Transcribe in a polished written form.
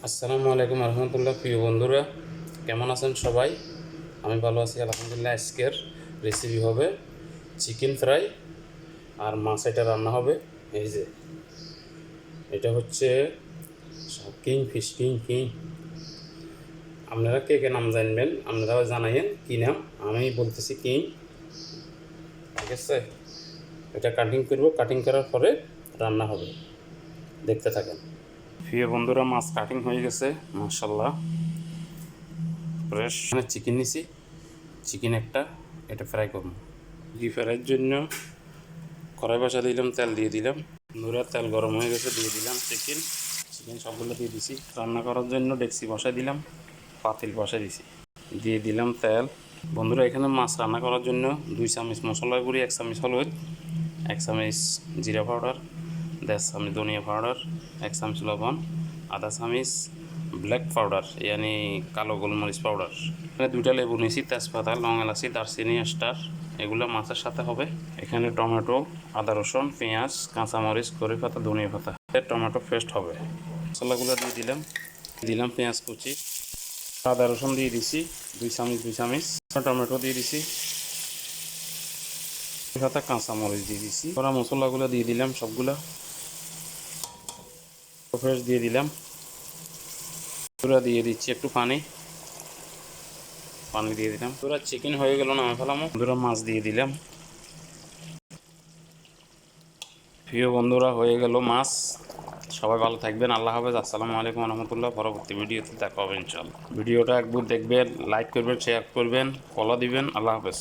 আসসালামু আলাইকুম রহমতুল্লাহ। প্রিয় বন্ধুরা, কেমন আছেন সবাই? আমি ভালো আছি আলহামদুলিল্লাহ। আজকের রেসিপি হবে চিকেন ফ্রাই আর মাছ। এটা রান্না হবে এই যে, এটা হচ্ছে কিং ফিশ। কিং আপনারা কে কে নাম জানবেন আপনারাও জানাইন কী নাম। আমি বলতেছি কিং, ঠিক আছে? এটা কাটিং করব, কাটিং করার পরে রান্না হবে, দেখতে থাকেন। প্রিয় বন্ধুরা, মাছ কাটিং হয়ে গেছে মাশাআল্লাহ, ফ্রেশ। চিকেন নিছি, চিকেন একটা, এটা ফ্রাই করব। ঘি ফ্রাইয়ের জন্য কড়াই বসা দিলাম, তেল দিয়ে দিলাম। বন্ধুরা, তেল গরম হয়ে গেছে, দিয়ে দিলাম চিকেন। সবগুলো দিয়ে দিছি। রান্না করার জন্য ডেকচি বসাই দিলাম, পাতিল বসাই দিছি, দিয়ে দিলাম তেল। বন্ধুরা, এখানে মাছ রান্না করার জন্য 2 চামচ মশলার গুঁড়ি, 1 চামচ হলুদ, 1 চামচ জিরা পাউডার, 1.5 চামচ ধনিয়া পাউডার, 1 চামচ লবণ, আধা চামচ ব্ল্যাক পাউডার ইয়ানি কালো গোলমরিচ পাউডার। এখানে 2টা লেবু নিয়েছি, তেজপাতা, লং এলাচি, দারচিনি, স্টার, এগুলো মাছের সাথে হবে। এখানে টমেটো, আদা রসুন, পেঁয়াজ, কাঁচামরিচ, কড়ি পাতা, ধনিয়া পাতা, টমেটো পেস্ট হবে। মশলাগুলো দিয়ে দিলাম পেঁয়াজ কুচি, আদা রসুন দিয়ে দিছি 2 চামচ, টমেটো দিয়ে দিছি, পাতা, কাঁচামরিচ দিয়ে দিছি। করা মশলাগুলো দিয়ে দিলাম সবগুলা, ফ্রেশ দিয়ে দিলাম। পুরা দিয়ে দিচ্ছি একটু পানি দিয়ে দিলাম। পুরা চিকেন হয়ে গেল, নামে ফেলাম। পুরা মাছ দিয়ে দিলাম। প্রিয় বন্ধুরা, হয়ে গেল মাছ। সবাই ভালো থাকবেন, আল্লাহ হাফেজ। আসসালামু আলাইকুম রহমতুল্লাহ। পরবর্তী ভিডিওতে দেখা হবে ইনশাআল্লাহ। ভিডিওটা একবার দেখবেন, লাইক করবেন, শেয়ার করবেন, ফলো দিবেন। আল্লাহ হাফেজ।